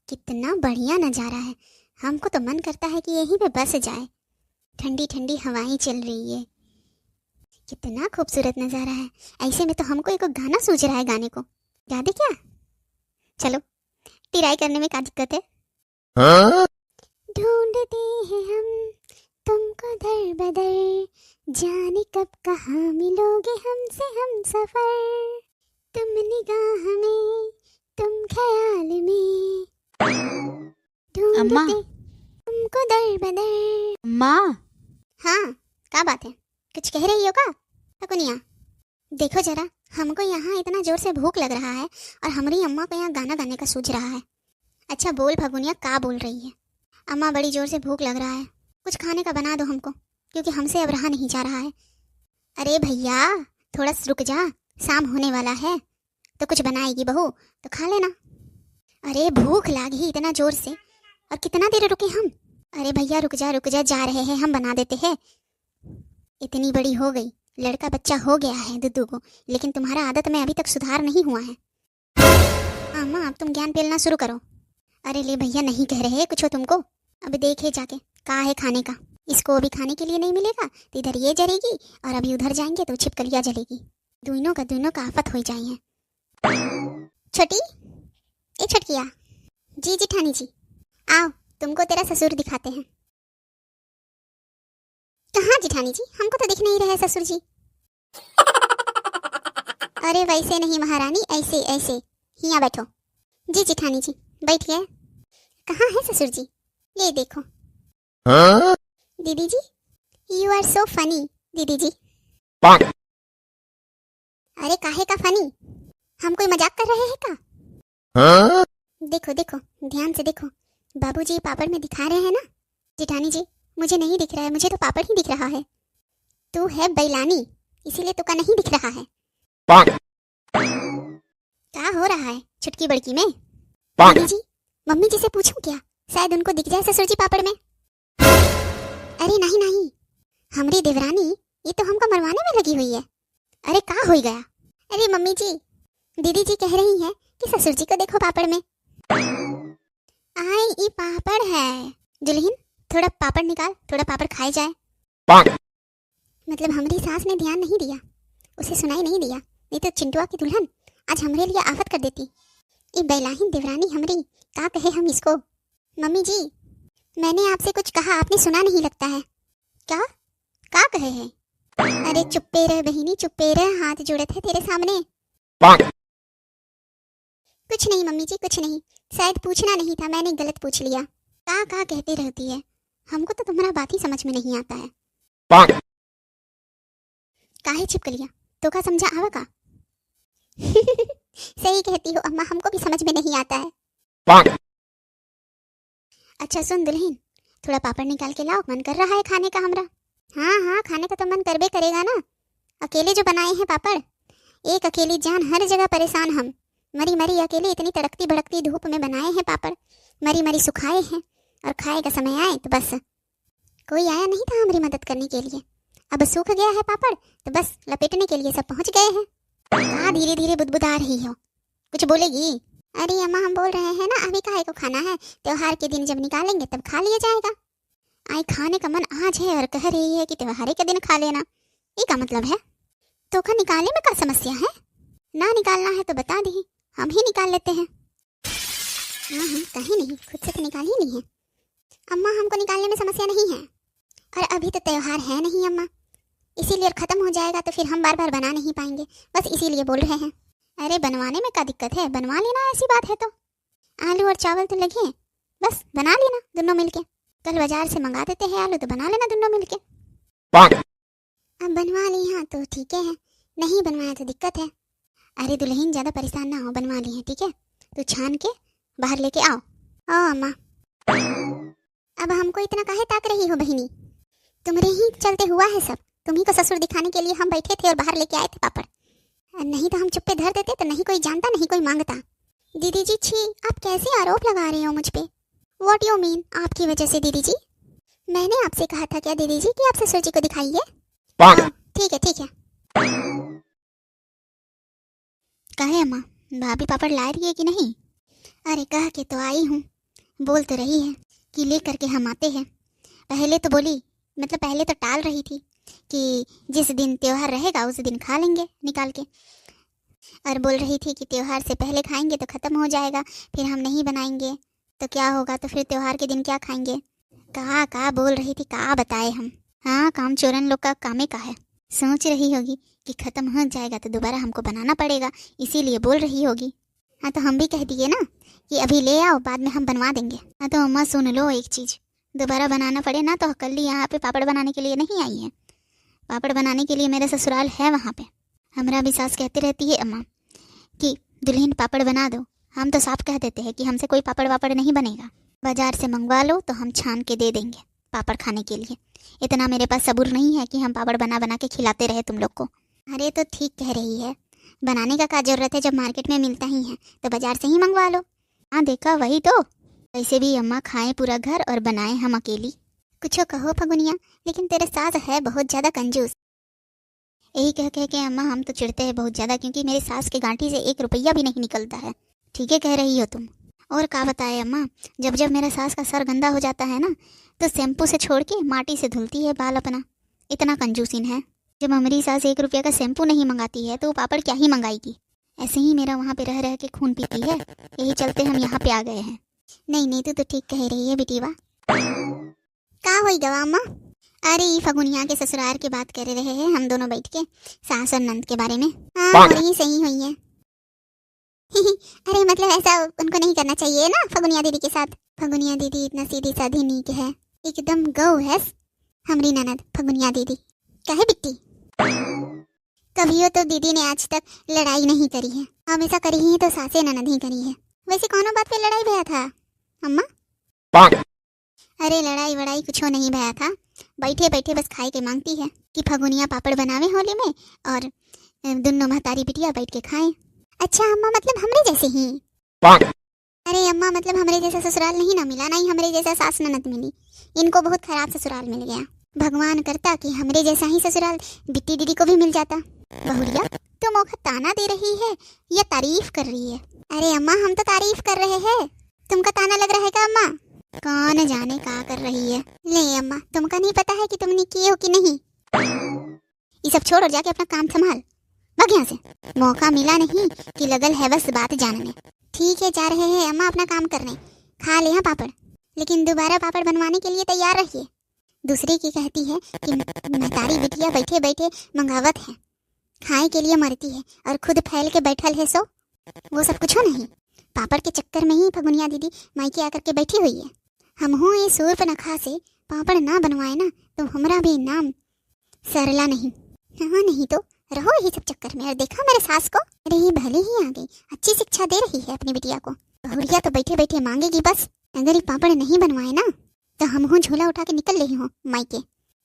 कितना बढ़िया नज़ारा है। हमको तो मन करता है कि यहीं पे बस जाए। ठंडी ठंडी हवाएं चल रही है। कितना खूबसूरत नज़ारा है। ऐसे में तो हमको एक गाना सूझ रहा है, गाने को गा दे क्या? चलो, ट्राई करने में क्या दिक्कत है? हाँ? ढूंढते हैं हम तुमको दर बदर, जाने कब कहाँ मिलोगे हमसे हम सफर। तुम निगाह में, तुम ख्याल में, अम्मा, तुमको दर बदर। अम्मा। हाँ, क्या बात है? कुछ कह रही हो का फगुनिया? देखो जरा, हमको यहाँ इतना जोर से भूख लग रहा है और हमारी अम्मा को यहाँ गाना गाने का सूझ रहा है। अच्छा बोल फगुनिया, क्या बोल रही है? अम्मा, बड़ी जोर से भूख लग रहा है, कुछ खाने का बना दो हमको, क्योंकि हमसे अब रहा नहीं जा रहा है। अरे भैया, थोड़ा रुक जा, शाम होने वाला है तो कुछ बनाएगी बहू तो खा लेना। अरे भूख लागी इतना जोर से, और कितना देर रुके हम? अरे भैया रुक जा, जा रहे हैं, हम बना देते हैं। इतनी बड़ी हो गई, लड़का बच्चा हो गया है दुद्दू को, लेकिन तुम्हारा आदत में अभी तक सुधार नहीं हुआ है। अम्मा, अब तुम ज्ञान पेलना शुरू करो। अरे ले भैया, नहीं कह रहे कुछ हो तुमको। अब देखे जाके कहाँ है खाने का। इसको अभी खाने के लिए नहीं मिलेगा तो इधर ये जलेगी, और अभी उधर जाएंगे तो छिपकलियाँ जलेगी। दोनों का आफत हो जाए। छोटी, ए छटकिया। जी जेठानी जी, आओ तुमको तेरा ससुर दिखाते हैं। कहाँ जेठानी जी? हमको तो दिख नहीं रहे ससुर जी। अरे वैसे नहीं महारानी, ऐसे ऐसे, यहाँ बैठो। जी जेठानी जी, बैठ गए। कहाँ है ससुर जी? ये देखो। हाँ? दीदी जी, यू आर सो फनी दीदी जी। अरे काहे का फनी? हम कोई मजाक कर रहे हैं का? हाँ? देखो देखो, ध्यान से देखो, बाबूजी पापड़ में दिखा रहे हैं ना। जेठानी जी, मुझे नहीं दिख रहा है, मुझे तो पापड़ ही दिख रहा है। तू है बैलानी, इसीलिए तो का नहीं दिख रहा है। क्या हो रहा है छुटकी बड़की में? दीदी जी, मम्मी जी से पूछूं क्या? शायद उनको दिख जाए ससुर जी पापड़ में। अरे नहीं नहीं, हमारी देवरानी ये तो हमको मरवाने में लगी हुई है। अरे क्या हो गया? अरे मम्मी जी, दीदी जी कह रही है कि ससुर जी को देखो पापड़ में। आई ये पापड़ है। दुल्हन, थोड़ा पापड़ निकाल, थोड़ा पापड़ खाए जाए। मतलब हमारी सास ने ध्यान नहीं दिया, उसे सुनाई नहीं दिया, नहीं तो चिंटुआ की दुल्हन आज हमारे लिए आफत कर देती। ये बैलाहीन देवरानी हमारी, क्या कहे हम इसको? मम्मी जी, मैंने आपसे कुछ कहा, आपने सुना नहीं लगता है। क्या क्या कहे हैं? अरे चुप्पे रह बहिनी, चुप्पे रह, हाथ जोड़े थे तेरे सामने। कुछ नहीं मम्मी जी, कुछ नहीं, शायद पूछना नहीं था, मैंने गलत पूछ लिया। का कहती रहती है, हमको तो तुम्हारा बात ही समझ में नहीं आता है। काहे छिपकलिया, तो का समझा आवा का? सही कहती हो अम्मा, हमको भी समझ में नहीं आता है। अच्छा सुन दुल्हन, थोड़ा पापड़ निकाल के लाओ, मन कर रहा है खाने का हमरा। हाँ हाँ, खाने का तो मन करबे करेगा ना। अकेले जो बनाए हैं पापड़, एक अकेली जान, हर जगह परेशान हम। मरी मरी अकेले इतनी तड़कती भड़कती धूप में बनाए हैं पापड़, मरी मरी सुखाए हैं, और खाए का समय आए तो बस कोई आया नहीं था हमारी मदद करने के लिए। अब सूख गया है पापड़ तो बस लपेटने के लिए सब पहुंच गए हैं। कहाँ धीरे धीरे बुदबुदा रही हो, कुछ बोलेगी? अरे अम्मा, हम बोल रहे हैं ना, अभी काहे को खाना है, त्योहार के दिन जब निकालेंगे तब खा लिया जाएगा। आई खाने का मन आज है और कह रही है कि त्योहार के दिन खा लेना, ये का मतलब है? तो का निकालने में क्या समस्या है? ना निकालना है तो बता दी, हम ही निकाल लेते हैं। हाँ कहीं नहीं, खुद से तो निकाल ही नहीं है। अम्मा, हमको निकालने में समस्या नहीं है, और अभी तो त्योहार है नहीं अम्मा, इसीलिए खत्म हो जाएगा तो फिर हम बार बार बना नहीं पाएंगे, बस इसीलिए बोल रहे हैं। अरे बनवाने में क्या दिक्कत है, बनवा लेना, ऐसी बात है तो। आलू और चावल तो लगे, बस बना लेना दोनों मिलके। कल बाजार से मंगा देते हैं आलू, तो बना लेना दोनों मिलके। अब बनवा ली हाँ तो ठीक है, नहीं बनवाया तो दिक्कत है। अरे दुल्हन, ज्यादा परेशान ना हो, बनवा ली है ठीक है, तो छान के बाहर लेके आओ। ओ अम्मा, अब हमको इतना काहे ताक रही हो बहिनी? तुम्हारे ही चलते हुआ है सब, तुम्ही को ससुर दिखाने के लिए हम बैठे थे और बाहर लेके आए थे पापड़, नहीं तो हम चुप्पे धर देते तो नहीं कोई जानता नहीं कोई मांगता। दीदी जी छी, आप कैसे आरोप लगा रहे हो मुझ पे? What you mean? आपकी वजह से दीदी जी? मैंने आपसे कहा था क्या दीदी जी कि आप ससुर जी को दिखाइए? ठीक है ठीक है। कहे अम्मा, भाभी पापड़ ला रही है कि नहीं? अरे कह के तो आई हूँ, बोल तो रही है कि ले करके हम आते हैं। पहले तो बोली, मतलब पहले तो टाल रही थी कि जिस दिन त्योहार रहेगा उस दिन खा लेंगे निकाल के, और बोल रही थी कि त्योहार से पहले खाएंगे तो ख़त्म हो जाएगा, फिर हम नहीं बनाएंगे तो क्या होगा, तो फिर त्योहार के दिन क्या खाएंगे। कहा बोल रही थी, कहा बताए हम। हाँ, काम चोरन लोग का कामे का है। सोच रही होगी कि ख़त्म हो जाएगा तो दोबारा हमको बनाना पड़ेगा, इसीलिए बोल रही होगी। हाँ तो हम भी कह दिए ना कि अभी ले आओ, बाद में हम बनवा देंगे। हाँ तो अम्मा सुन लो एक चीज़, दोबारा बनाना पड़े ना तो कल यहाँ पे पापड़ बनाने के लिए नहीं आई है। पापड़ बनाने के लिए मेरा ससुराल है वहाँ पे। हमारा भी सास कहती रहती है अम्मा कि दुल्हन पापड़ बना दो। हम तो साफ कह देते हैं कि हमसे कोई पापड़ वापड़ नहीं बनेगा, बाजार से मंगवा लो तो हम छान के दे देंगे पापड़ खाने के लिए। इतना मेरे पास सबूर नहीं है कि हम पापड़ बना बना के खिलाते रहे तुम लोग को। अरे तो ठीक कह रही है, बनाने का क्या जरूरत है, जब मार्केट में मिलता ही है तो बाजार से ही मंगवा लो। हाँ देखा, वही तो। वैसे भी अम्मा खाएं पूरा घर और बनाएं हम अकेली। कुछ कहो फगुनिया, लेकिन तेरे सास है बहुत ज़्यादा कंजूस। यही कह कह के अम्मा हम तो चिढ़ते हैं बहुत ज़्यादा, क्योंकि मेरी सास की गांठी से 1 रुपया भी नहीं निकलता है। ठीक है कह रही हो तुम। और क्या बताए अम्मा, जब जब मेरा सास का सर गंदा हो जाता है ना तो शैम्पू से छोड़ के माटी से धुलती है बाल अपना। इतना कंजूसीन है। जब हमारी सास 1 रुपया का शैम्पू नहीं मंगाती है तो वो पापड़ क्या ही मंगाएगी। ऐसे ही मेरा वहाँ पे रह रह के खून पीती है, यही चलते हम यहाँ पे आ गए हैं। नहीं तू तो ठीक कह रही है बेटीवा। का होई गवा अम्मा? अरे फगुनिया के ससुराल की बात कर रहे हैं हम दोनों बैठ के, सास और नंद के बारे में। हाँ वही सही हुई है। अरे मतलब ऐसा उनको नहीं करना चाहिए ना फगुनिया दीदी के साथ। फगुनिया दीदी इतना सीधी साधी नीक है, एकदम गौ है हमारी ननद फगुनिया दीदी। क्या है बिट्टी? कभी तो दीदी ने आज तक लड़ाई नहीं करी है, हमेशा करी ही तो सासे ननद ही करी है। वैसे कौन बात पे लड़ाई भया था अम्मा? अरे लड़ाई वड़ाई कुछ नहीं भया था, बैठे बैठे बस खाए के मांगती है कि फगुनिया पापड़ बनावे होली में और दोनों महतारी बिटिया बैठ के खाएं। अच्छा अम्मा, मतलब हमरे जैसे ही? अरे अम्मा मतलब हमरे जैसा ससुराल नहीं ना मिला, नहीं हमरे जैसा सास ननद मिली, इनको बहुत खराब ससुराल मिल गया। भगवान करता कि हमरे जैसा ही ससुराल बिट्टी दीदी को भी मिल जाता। बहुरिया तुम ओखा ताना दे रही है या तारीफ कर रही है? अरे अम्मा हम तो तारीफ कर रहे हैं, तुमका ताना लग रहा है क्या अम्मा? कौन जाने क्या कर रही है। ले अम्मा तुमका नहीं पता है कि तुमने किए हो कि नहीं। ये सब छोड़ और जाके अपना काम संभाल, भाग यहाँ से। मौका मिला नहीं कि लगल है बस बात जानने। ठीक है जा रहे हैं अम्मा अपना काम करने, खा ले पापड़, लेकिन दोबारा पापड़ बनवाने के लिए तैयार रहिए। दूसरे की कहती है कि महतारी बिटिया बैठे बैठे मंगावत है, खाए के लिए मरती है और खुद फैल के बैठल है। सो वो सब कुछ हो नहीं, पापड़ के चक्कर में ही फगुनिया दीदी मायके आकर के बैठी हुई है। हम हो ये सूर्प नखा से पापड़ ना बनवाए ना तो हमारा भी नाम सरला नहीं। हाँ नहीं तो रहो यही सब चक्कर में। और देखा मेरे सास को, अरे ये भले ही आ गई, अच्छी शिक्षा दे रही है अपनी बिटिया को। बहुरिया तो बैठे बैठे मांगेगी बस। अगर ये पापड़ नहीं बनवाए ना तो हम हो झोला उठा के निकल रही हो मायके,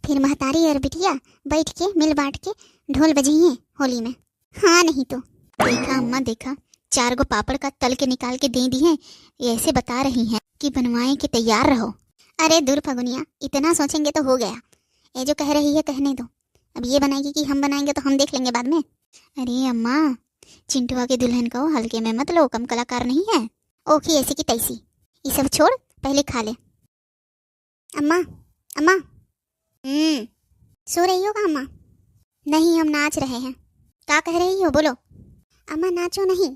फिर महतारी और बिटिया बैठ के मिल बांट के ढोल बजाइए होली में। हाँ नहीं तो। देखा अम्मा देखा, 4 गो पापड़ का तल के निकाल के दे दी है, ऐसे बता रही हैं कि बनवाए के तैयार रहो। अरे दूर फगुनिया, इतना सोचेंगे तो हो गया। ये जो कह रही है कहने दो, अब ये बनाएगी कि हम बनाएंगे तो हम देख लेंगे बाद में। अरे अम्मा चिंटुआ के दुल्हन को हल्के में मत लो, कम कलाकार नहीं है। ओखी ऐसी की तैसी, ये सब छोड़ पहले खा ले। अम्मा अम्मा सो रही हो का अम्मा? नहीं हम नाच रहे हैं। क्या कह रही हो बोलो? अम्मा नाचो नहीं,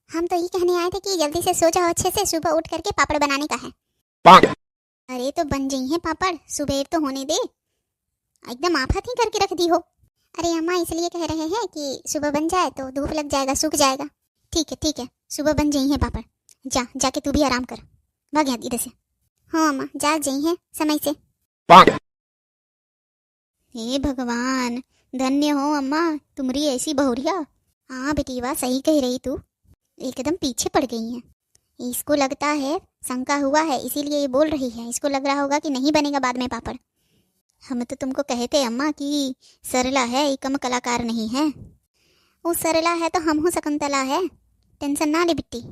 हम तो ये कहने आए थे कि जल्दी से सो जाओ अच्छे से, सुबह उठ करके पापड़ बनाने का है। अरे तो बन जाई है पापड़, सुबह तो होने दे, एकदम आफत ही करके रख दी हो। अरे अम्मा इसलिए कह रहे हैं कि सुबह बन जाए तो धूप लग जाएगा, सूख जाएगा। ठीक है सुबह बन जाई है पापड़, जाके तू भी आराम कर, भाग यहाँ इधर से। हाँ अम्मा जाग जाई है समय से। हे भगवान, धन्य हो अम्मा तुम्हारी ऐसी बहुरिया। हाँ बेटीवा सही कह रही तू, एकदम पीछे पड़ गई है। इसको लगता है शंका हुआ है इसीलिए ये बोल रही है, इसको लग रहा होगा कि नहीं बनेगा बाद में पापड़। हम तो तुमको कहते अम्मा कि सरला है, ये कम कलाकार नहीं है। वो सरला है तो हम हो शकुंतला है, टेंशन ना ले बिट्टी।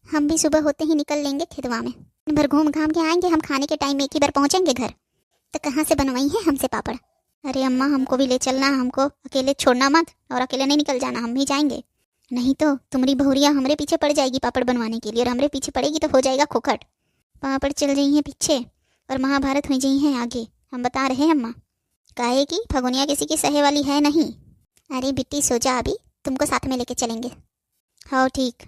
हम भी सुबह होते ही निकल लेंगे खेतवा में, भर घूम घाम के आएंगे। हम खाने के टाइम एक ही बार पहुंचेंगे घर, तो कहाँ से बनवाई है हमसे पापड़। अरे अम्मा हमको भी ले चलना, हमको अकेले छोड़ना मत, और अकेले नहीं निकल जाना, हम भी जाएंगे। नहीं तो तुम्हारी बहुरिया हमारे पीछे पड़ जाएगी पापड़ बनवाने के लिए, और हमारे पीछे पड़ेगी तो हो जाएगा खोखट। पापड़ चल रही हैं पीछे और महाभारत हुई रही हैं आगे। हम बता रहे हैं अम्मा, काहे कि फगुनिया किसी की सहे वाली है नहीं। अरे बिट्टी सो जा, अभी तुमको साथ में लेके चलेंगे। हाँ ठीक।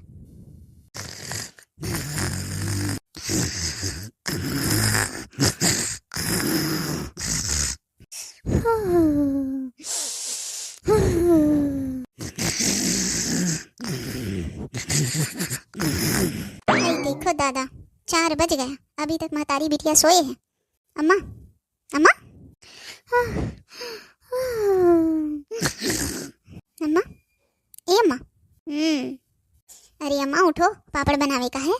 भाई देखो दादा, 4 बज गया, अभी तक महतारी बिटिया सोए हैं। अम्मा, अम्मा, अम्मा, ए अम्मा। अरे अम्मा उठो, पापड़ बनावे का है।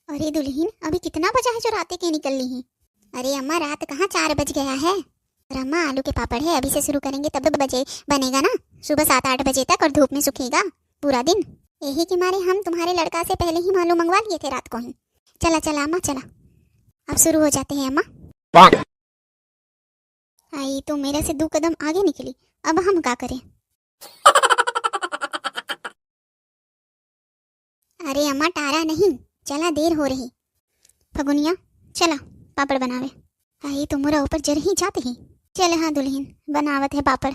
अरे दुल्हीन, अभी कितना बजा है जो रात के निकल ली हैं? अरे अम्मा रात कहाँ, 4 बज गया है। और अम्मा आलू के पापड़ है, अभी से शुरू करेंगे तब बजे बनेगा ना, सुबह 7-8 बजे तक, और धूप में सूखेगा पूरा दिन। यही के मारे हम तुम्हारे लड़का से पहले ही मालूम मंगवा लिए थे रात को ही। चला चला अम्मा चला, अब शुरू हो जाते हैं अम्मा। आई तो मेरे से 2 कदम आगे निकली, अब हम क्या करें? अरे अम्मा टारा नहीं, चला देर हो रही। फगुनिया चला पापड़ बनावे। आई तो मोरा ऊपर जर ही जाते ही। चल हाँ दुल्हन, बनावत है पापड़।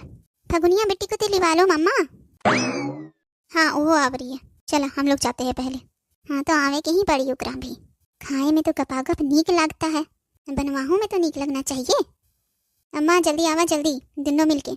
फगुनिया बेटी को तो लिवा लो मम्मा। हाँ वो आव रही है, चला हम लोग जाते हैं पहले। हाँ तो आवे के ही पड़ी उकरा भी। खाए में तो गपागप नीक लगता है, बनवाहू में तो नीक लगना चाहिए। अम्मा जल्दी आवा, जल्दी दोनों मिलके।